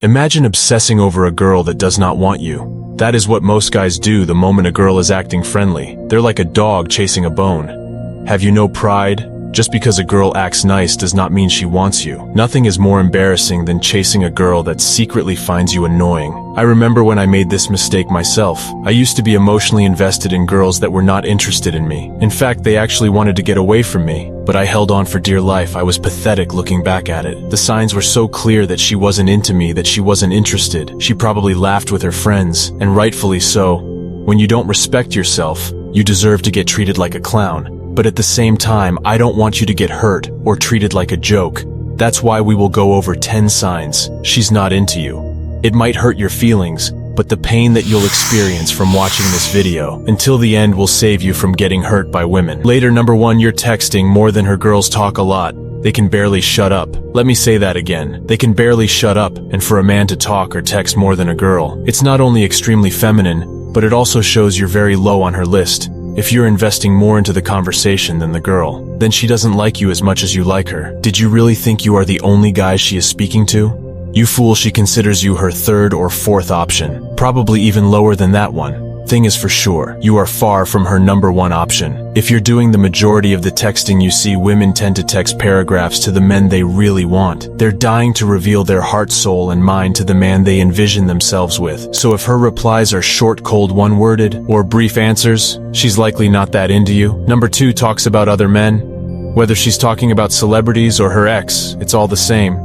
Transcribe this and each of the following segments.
Imagine obsessing over a girl that does not want you. That is what most guys do the moment a girl is acting friendly. They're like a dog chasing a bone. Have you no pride? Just because a girl acts nice does not mean she wants you. Nothing is more embarrassing than chasing a girl that secretly finds you annoying. I remember when I made this mistake myself. I used to be emotionally invested in girls that were not interested in me. In fact, they actually wanted to get away from me, but I held on for dear life. I was pathetic looking back at it. The signs were so clear that she wasn't into me, that she wasn't interested. She probably laughed with her friends, and rightfully so. When you don't respect yourself, you deserve to get treated like a clown. But at the same time, I don't want you to get hurt or treated like a joke. That's why we will go over 10 signs she's not into you. It might hurt your feelings, but the pain that you'll experience from watching this video until the end will save you from getting hurt by women. Later, number 1, you're texting more than her. Girls talk a lot. They can barely shut up. Let me say that again. They can barely shut up, and for a man to talk or text more than a girl, it's not only extremely feminine, but it also shows you're very low on her list. If you're investing more into the conversation than the girl, then she doesn't like you as much as you like her. Did you really think you are the only guy she is speaking to? You fool, she considers you her third or fourth option, probably even lower than that one. Thing is for sure, you are far from her number 1 option. If you're doing the majority of the texting you see, women tend to text paragraphs to the men they really want. They're dying to reveal their heart, soul, and mind to the man they envision themselves with. So if her replies are short, cold, one-worded, or brief answers, she's likely not that into you. Number 2, talks about other men. Whether she's talking about celebrities or her ex, it's all the same.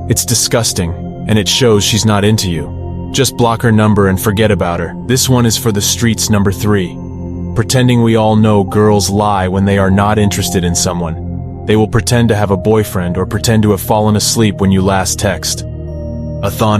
It's disgusting, and it shows she's not into you. Just block her number and forget about her. This one is for the streets. Number 3. Pretending. We all know girls lie when they are not interested in someone. They will pretend to have a boyfriend or pretend to have fallen asleep when you last text.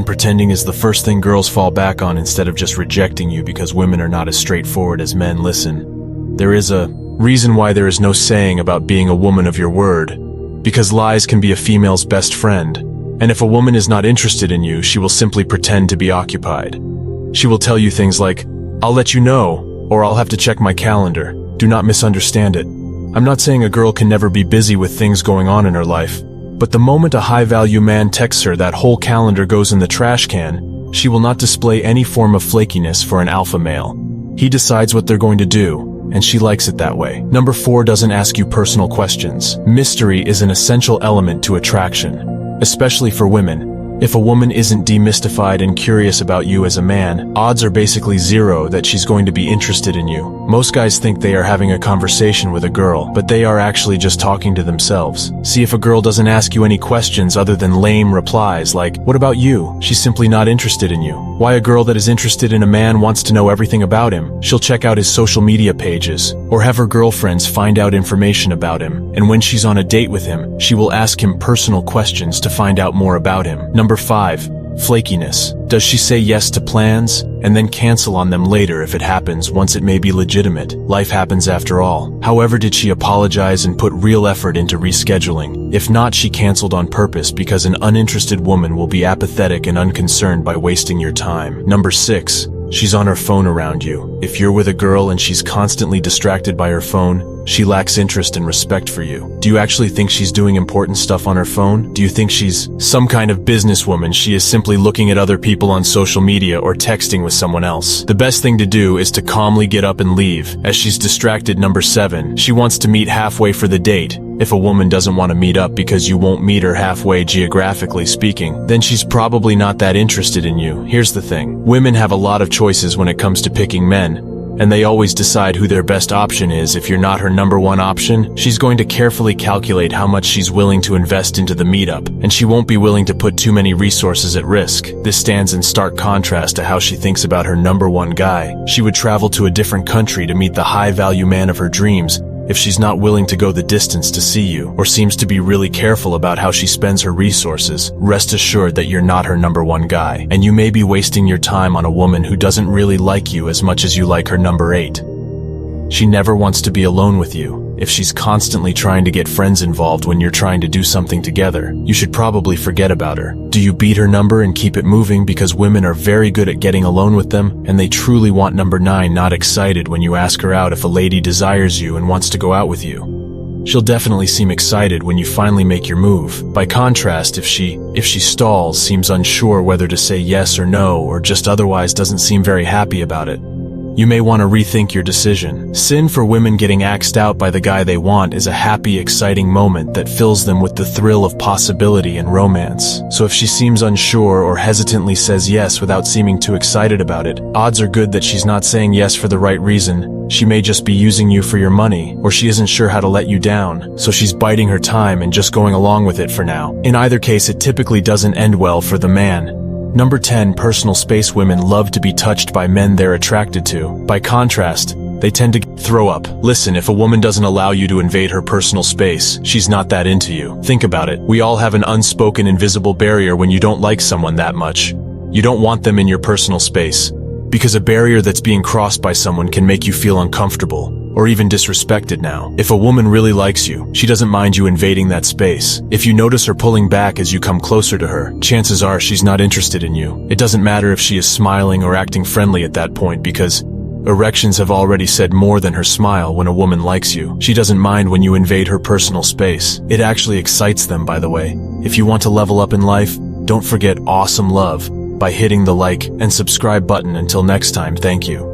Pretending is the first thing girls fall back on instead of just rejecting you, because women are not as straightforward as men. Listen, there is a reason why there is no saying about being a woman of your word, because lies can be a female's best friend. And if a woman is not interested in you, she will simply pretend to be occupied. She will tell you things like, "I'll let you know," or "I'll have to check my calendar." Do not misunderstand it. I'm not saying a girl can never be busy with things going on in her life, but the moment a high-value man texts her, that whole calendar goes in the trash can. She will not display any form of flakiness for an alpha male. He decides what they're going to do, and she likes it that way. Number 4, doesn't ask you personal questions. Mystery is an essential element to attraction, especially for women. If a woman isn't demystified and curious about you as a man, odds are basically zero that she's going to be interested in you. Most guys think they are having a conversation with a girl, but they are actually just talking to themselves. See if a girl doesn't ask you any questions other than lame replies like, "What about you?" She's simply not interested in you. Why a girl that is interested in a man wants to know everything about him. She'll check out his social media pages, or have her girlfriends find out information about him. And when she's on a date with him, she will ask him personal questions to find out more about him. Number 5, flakiness. Does she say yes to plans and then cancel on them later if it happens once it may be legitimate? Life happens after all. However, did she apologize and put real effort into rescheduling? If not, she canceled on purpose, because an uninterested woman will be apathetic and unconcerned by wasting your time. Number 6, she's on her phone around you. If you're with a girl and she's constantly distracted by her phone, she lacks interest and respect for you. Do you actually think she's doing important stuff on her phone? Do you think she's some kind of businesswoman? She is simply looking at other people on social media or texting with someone else. The best thing to do is to calmly get up and leave, as she's distracted. Number 7, she wants to meet halfway for the date. If a woman doesn't want to meet up because you won't meet her halfway geographically speaking, then she's probably not that interested in you. Here's the thing. Women have a lot of choices when it comes to picking men, and they always decide who their best option is. If you're not her number 1 option, she's going to carefully calculate how much she's willing to invest into the meetup, and she won't be willing to put too many resources at risk. This stands in stark contrast to how she thinks about her number 1 guy. She would travel to a different country to meet the high-value man of her dreams if she's not willing to go the distance to see you, or seems to be really careful about how she spends her resources. Rest assured that you're not her number 1 guy, and you may be wasting your time on a woman who doesn't really like you as much as you like her number 8. She never wants to be alone with you. If she's constantly trying to get friends involved when you're trying to do something together, you should probably forget about her. Do you beat her number and keep it moving, because women are very good at getting alone with them, and they truly want number 9 not excited when you ask her out if a lady desires you and wants to go out with you? she'll definitely seem excited when you finally make your move. By contrast, if she stalls, seems unsure whether to say yes or no, or just otherwise doesn't seem very happy about it, you may want to rethink your decision. Sin for women getting axed out by the guy they want is a happy, exciting moment that fills them with the thrill of possibility and romance. So if she seems unsure or hesitantly says yes without seeming too excited about it, odds are good that she's not saying yes for the right reason. She may just be using you for your money, or she isn't sure how to let you down, so she's biding her time and just going along with it for now. In either case, it typically doesn't end well for the man. Number 10. Personal space. Women love to be touched by men they're attracted to. By contrast, they tend to throw up. Listen, if a woman doesn't allow you to invade her personal space, she's not that into you. Think about it. We all have an unspoken invisible barrier when you don't like someone that much. You don't want them in your personal space, because a barrier that's being crossed by someone can make you feel uncomfortable, or even disrespected. Now, if a woman really likes you, she doesn't mind you invading that space. If you notice her pulling back as you come closer to her, chances are she's not interested in you. It doesn't matter if she is smiling or acting friendly at that point, because erections have already said more than her smile. When a woman likes you, she doesn't mind when you invade her personal space. It actually excites them, by the way. If you want to level up in life, don't forget awesome love by hitting the like and subscribe button. Until next time, thank you.